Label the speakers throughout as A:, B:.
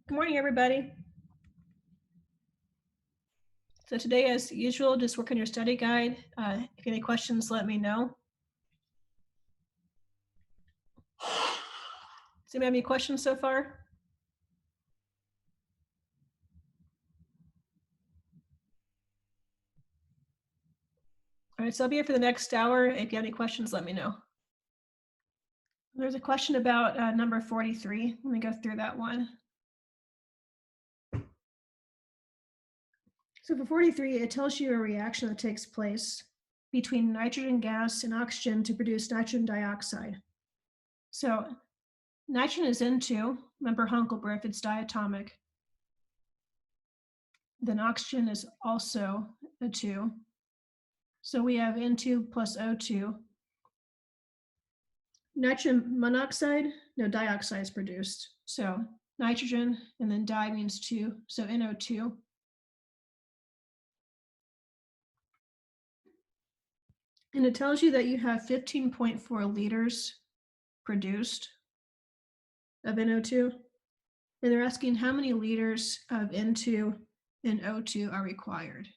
A: Good morning, everybody. So today, as usual, just work on your study guide. If you have any questions, let me know. Does anybody have any questions so far? All right, so I'll be here for the next hour. If you have any questions, let me know. There's a question about number 43. Let me go through that one. So for 43, it tells you a reaction that takes place between nitrogen gas and oxygen to produce nitrogen dioxide. So nitrogen is N2, remember Hunkelberg, if it's diatomic. Then oxygen is also a 2. So we have N2 plus O2. Nitrogen monoxide, no dioxide is produced. So nitrogen and then di means 2, so NO2. And it tells you that you have 15.4 liters produced of NO2. And they're asking how many liters of N2 and O2 are required.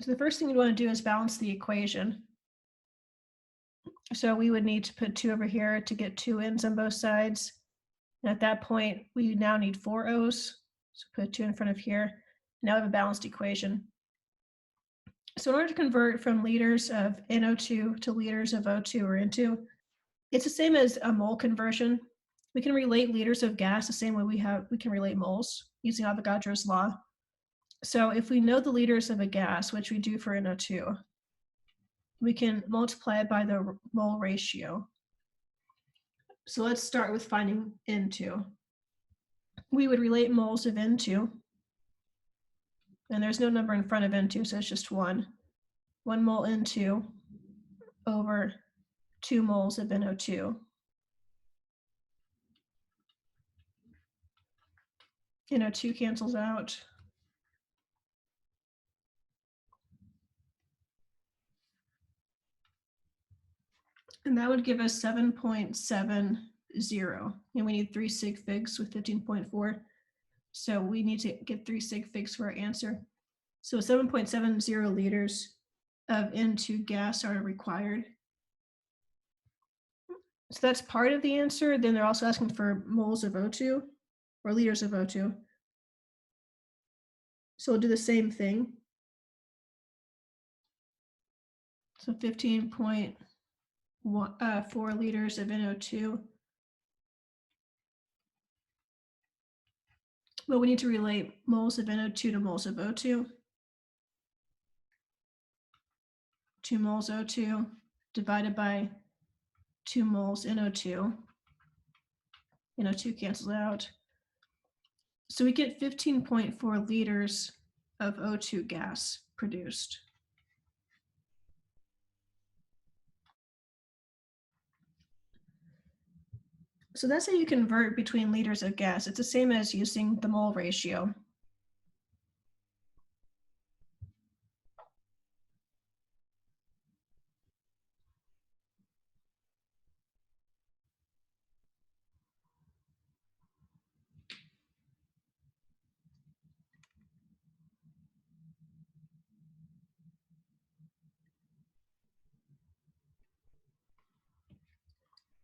A: So the first thing we want to do is balance the equation. So we would need to put 2 over here to get 2 N's on both sides. And at that point, we now need 4 O's. So put 2 in front of here. Now we have a balanced equation. So in order to convert from liters of NO2 to liters of O2 or N2, it's the same as a mole conversion. We can relate liters of gas the same way we can relate moles using Avogadro's law. So if we know the liters of a gas, which we do for NO2, we can multiply it by the mole ratio. So let's start with finding N2. We would relate moles of N2, and there's no number in front of N2, so it's just 1. 1 mole N2 over 2 moles of NO2. NO2 cancels out. And that would give us 7.70. And we need 3 sig figs with 15.4. So we need to get 3 sig figs for our answer. So 7.70 liters of N2 gas are required. So that's part of the answer. Then they're also asking for moles of O2 or liters of O2. So we'll do the same thing. So 15.4 liters of NO2. Well, we need to relate moles of NO2 to moles of O2. 2 moles O2 divided by 2 moles NO2. NO2 cancels out. So we get 15.4 liters of O2 gas produced. So that's how you convert between liters of gas. It's the same as using the mole ratio.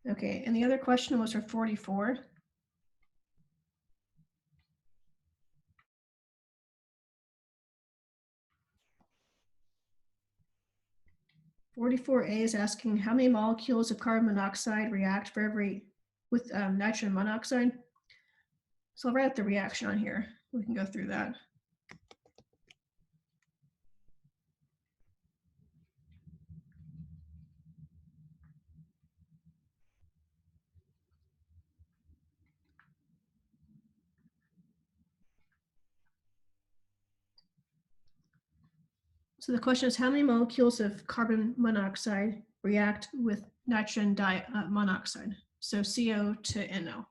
A: Okay, and the other question was for 44. A is asking how many molecules of carbon monoxide react with nitrogen monoxide. So I'll write up the reaction on here. We can go through that. So the question is how many molecules of carbon monoxide react with nitrogen monoxide? So CO to NO.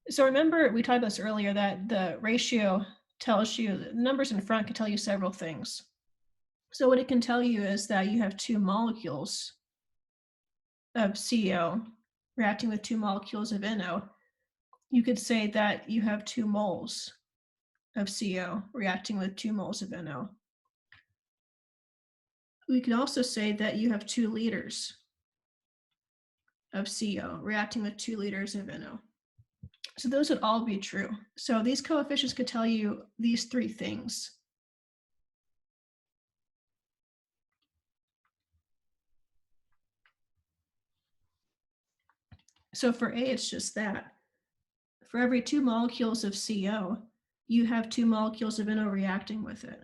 A: So remember, we talked about this earlier, that the ratio tells you, the numbers in front can tell you several things. So what it can tell you is that you have 2 molecules of CO reacting with 2 molecules of NO, you could say that you have 2 moles of CO reacting with 2 moles of NO. We can also say that you have 2 liters of CO reacting with 2 liters of NO. So those would all be true. So these coefficients could tell you these 3 things. So for A, it's just that. For every 2 molecules of CO, you have 2 molecules of NO reacting with it.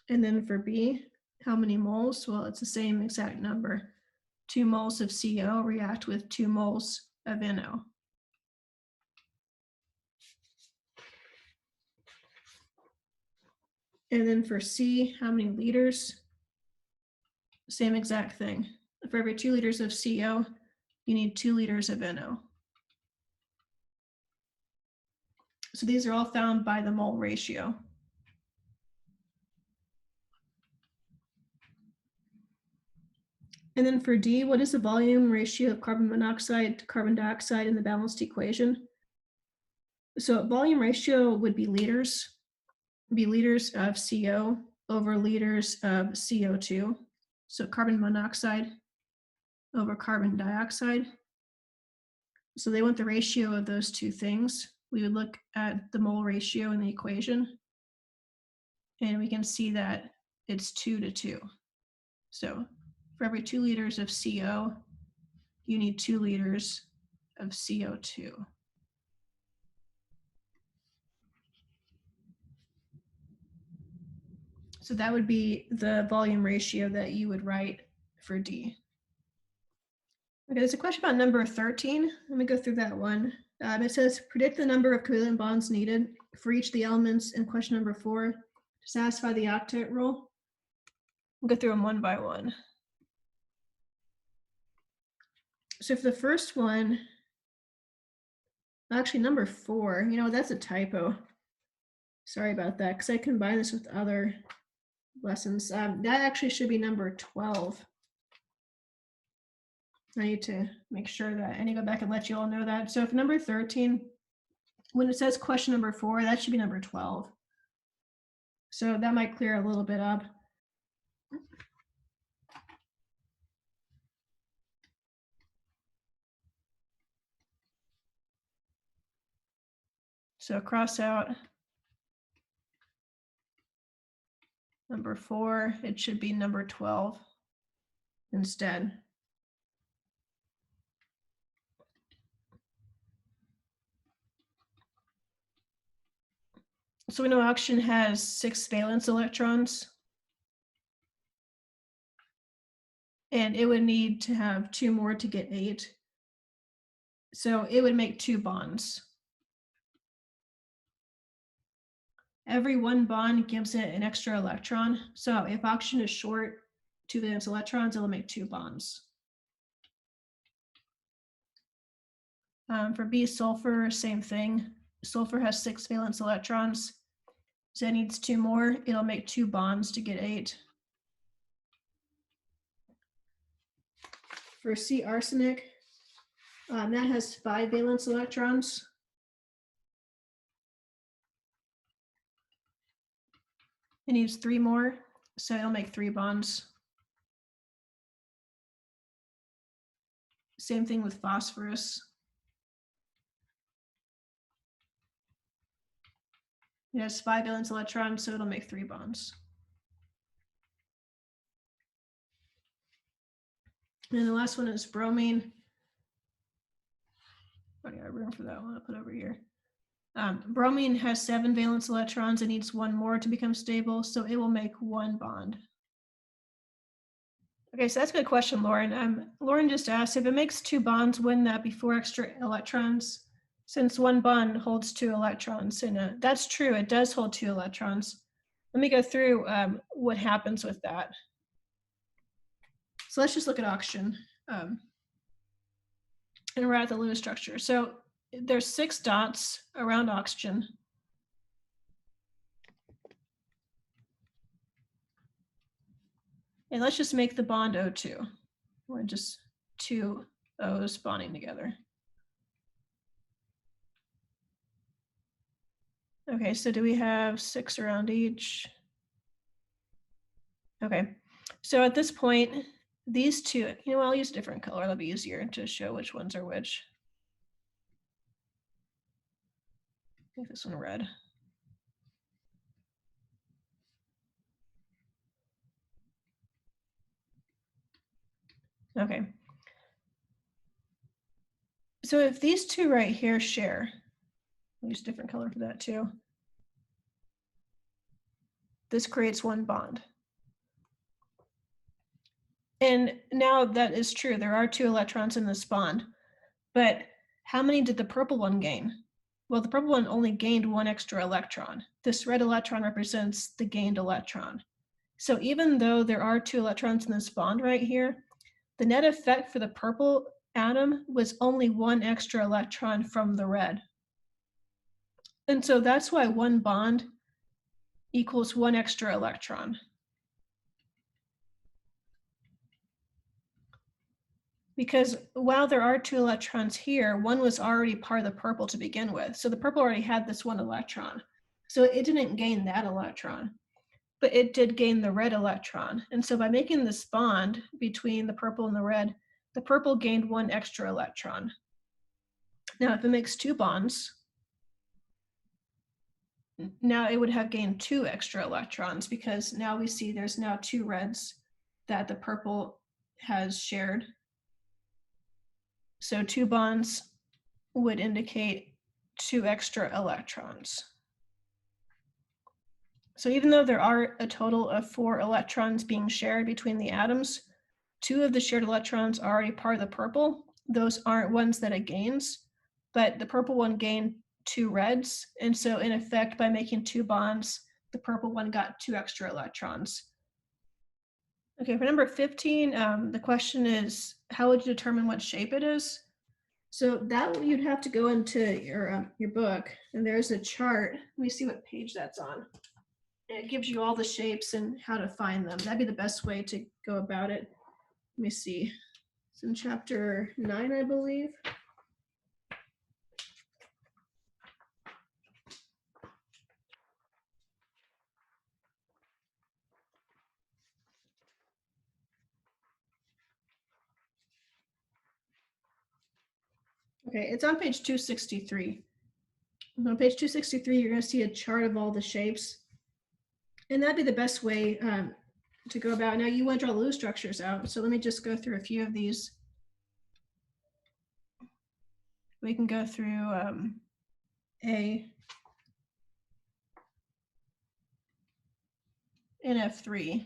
A: And then for B, how many moles? Well, it's the same exact number. 2 moles of CO react with 2 moles of NO. And then for C, how many liters? Same exact thing. For every 2 liters of CO, you need 2 liters of NO. So these are all found by the mole ratio. And then for D, what is the volume ratio of carbon monoxide to carbon dioxide in the balanced equation? So volume ratio would be liters of CO over liters of CO2. So carbon monoxide over carbon dioxide. So they want the ratio of those two things. We would look at the mole ratio in the equation, and we can see that it's 2 to 2. So for every 2 liters of CO, you need 2 liters of CO2. So that would be the volume ratio that you would write for D. Okay, there's a question about number 13. Let me go through that one. It says, predict the number of covalent bonds needed for each of the elements in question number 4 to satisfy the octet rule. We'll go through them one by one. So for the first one, actually number 4, that's a typo. Sorry about that, because I combined this with other lessons. That actually should be number 12. I need to make sure that I need to go back and let you all know that. So if number 13, when it says question number 4, that should be number 12. So that might clear a little bit up. So cross out number 4, it should be number 12 instead. So we know oxygen has 6 valence electrons, and it would need to have 2 more to get 8. So it would make 2 bonds. Every 1 bond gives it an extra electron. So if oxygen is short 2 valence electrons, it'll make 2 bonds. For B, sulfur, same thing. Sulfur has 6 valence electrons, so it needs 2 more. It'll make 2 bonds to get 8. For C, arsenic, that has 5 valence electrons. It needs 3 more, so it'll make 3 bonds. Same thing with phosphorus. It has 5 valence electrons, so it'll make 3 bonds. And the last one is bromine. I got room for that one. I'll put over here. Bromine has 7 valence electrons. It needs 1 more to become stable, so it will make 1 bond. Okay, so that's a good question, Lauren. Lauren just asked, if it makes 2 bonds, wouldn't that be 4 extra electrons? Since 1 bond holds 2 electrons, and that's true, it does hold 2 electrons. Let me go through what happens with that. So let's just look at oxygen. And we're at the Lewis structure. So there's 6 dots around oxygen. And let's just make the bond O2. We're just two O's bonding together. Okay, so do we have 6 around each? Okay, so at this point, these two, I'll use a different color. That'll be easier to show which ones are which. Make this one red. Okay. So if these two right here share, I'll use a different color for that too. This creates one bond. And now that is true. There are 2 electrons in this bond, but how many did the purple one gain? Well, the purple one only gained 1 extra electron. This red electron represents the gained electron. So even though there are 2 electrons in this bond right here, the net effect for the purple atom was only 1 extra electron from the red. And so that's why one bond equals 1 extra electron. Because while there are 2 electrons here, one was already part of the purple to begin with. So the purple already had this 1 electron. So it didn't gain that electron, but it did gain the red electron. And so by making this bond between the purple and the purple gained 1 extra electron. Now, if it makes 2 bonds, now it would have gained 2 extra electrons, because now we see there's now 2 reds that the purple has shared. So 2 bonds would indicate 2 extra electrons. So even though there are a total of 4 electrons being shared between the atoms, 2 of the shared electrons are already part of the purple. Those aren't ones that it gains, but the purple one gained 2 reds. And so in effect, by making 2 bonds, the purple one got 2 extra electrons. Okay, for number 15, the question is, how would you determine what shape it is? So that you'd have to go into your book, and there's a chart. Let me see what page that's on. It gives you all the shapes and how to find them. That'd be the best way to go about it. Let me see. It's in chapter 9, I believe. Okay, it's on page 263. On page 263, you're going to see a chart of all the shapes. And that'd be the best way to go about. Now, you want to draw the Lewis structures out. So let me just go through a few of these. We can go through A and F3.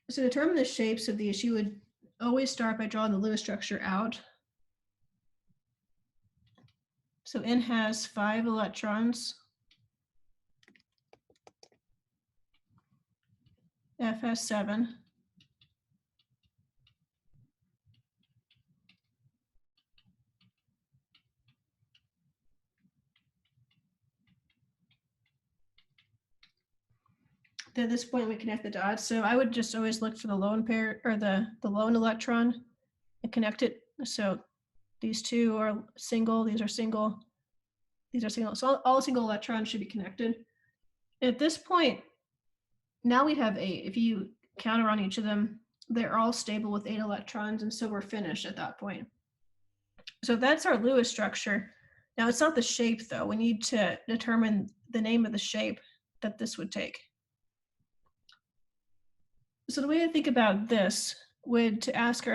A: So to determine the shapes of these, you would always start by drawing the Lewis structure out. So N has 5 electrons. F has 7. At this point, we connect the dots. So I would just always look for the lone pair, or the lone electron, and connect it. So these 2 are single, these are single, these are single. So all single electrons should be connected. At this point, now we have 8. If you count around each of them, they're all stable with 8 electrons, and so we're finished at that point. So that's our Lewis structure. Now it's not the shape though. We need to determine the name of the shape that this would take. So the way to think about this would to ask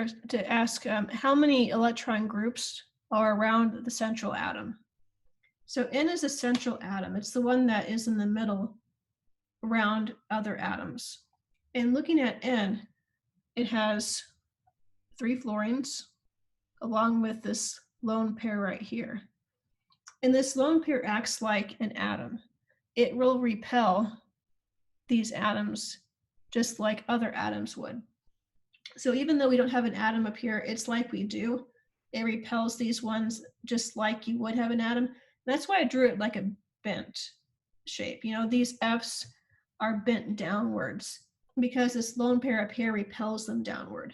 A: how many electron groups are around the central atom. So N is a central atom. It's the one that is in the middle around other atoms. And looking at N, it has 3 fluorines along with this lone pair right here. And this lone pair acts like an atom. It will repel these atoms just like other atoms would. So even though we don't have an atom up here, it's like we do. It repels these ones just like you would have an atom. That's why I drew it like a bent shape. These F's are bent downwards because this lone pair up here repels them downward.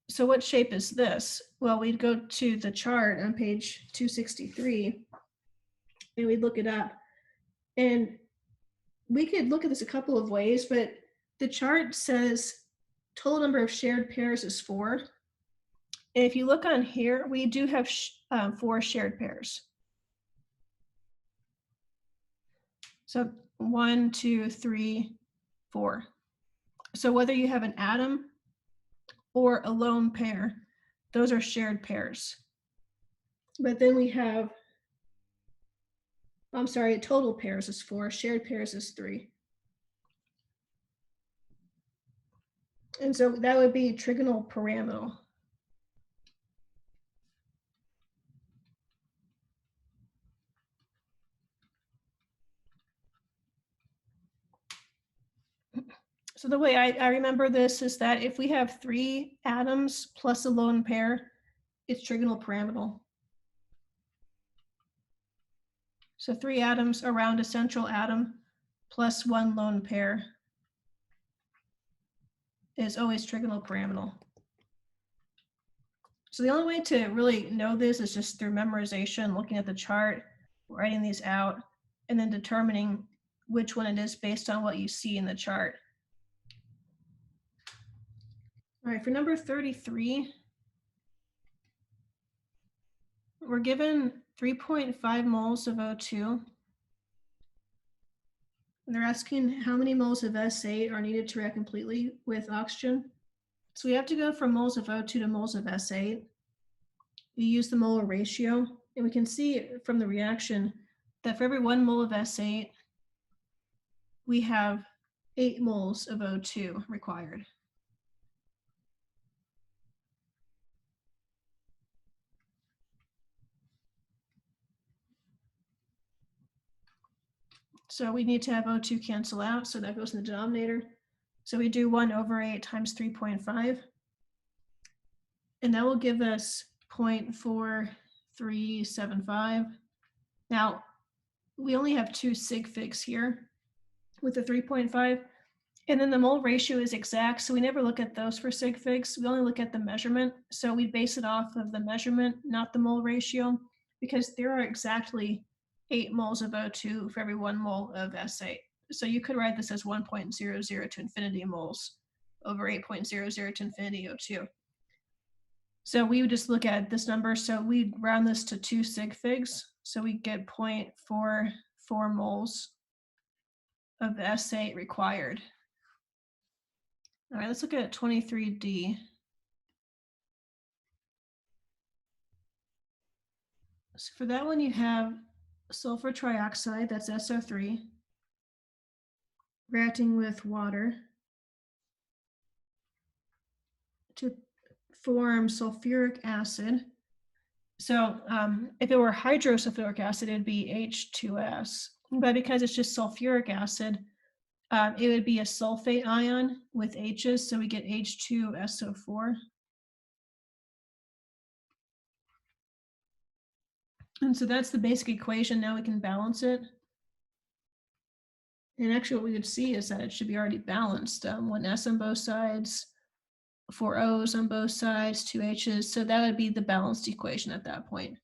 A: So what shape is this? Well, we'd go to the chart on page 263 and we'd look it up. And we could look at this a couple of ways, but the chart says total number of shared pairs is 4. And if you look on here, we do have 4 shared pairs. So 1, 2, 3, 4. So whether you have an atom or a lone pair, those are shared pairs. But then we have, I'm sorry, total pairs is 4, shared pairs is 3. And so that would be trigonal pyramidal. So the way I remember this is that if we have 3 atoms plus a lone pair, it's trigonal pyramidal. So 3 atoms around a central atom plus 1 lone pair is always trigonal pyramidal. So the only way to really know this is just through memorization, looking at the chart, writing these out, and then determining which one it is based on what you see in the chart. All right, for number 33, we're given 3.5 moles of O2. And they're asking how many moles of S8 are needed to react completely with oxygen. So we have to go from moles of O2 to moles of S8. We use the molar ratio, and we can see from the reaction that for every 1 mole of S8, we have 8 moles of O2 required. So we need to have O2 cancel out, so that goes in the denominator. So we do 1/8 times 3.5, and that will give us 0.4375. Now, we only have 2 sig figs here with the 3.5, and then the mole ratio is exact, so we never look at those for sig figs. We only look at the measurement, so we base it off of the measurement, not the mole ratio, because there are exactly 8 moles of O2 for every 1 mole of S8. So you could write this as 1.00 to infinity moles over 8.00 to infinity O2. So we would just look at this number. So we round this to 2 sig figs. So we get 0.44 moles of S8 required. All right, let's look at 23D. So for that one, you have sulfur trioxide, that's SO3, reacting with water to form sulfuric acid. So if it were hydrosulfuric acid, it'd be H2S. But because it's just sulfuric acid, it would be a sulfate ion with H's, so we get H2SO4. And so that's the basic equation. Now we can balance it. And actually what we would see is that it should be already balanced. 1 S on both sides, 4 O's on both sides, 2 H's. So that would be the balanced equation at that point.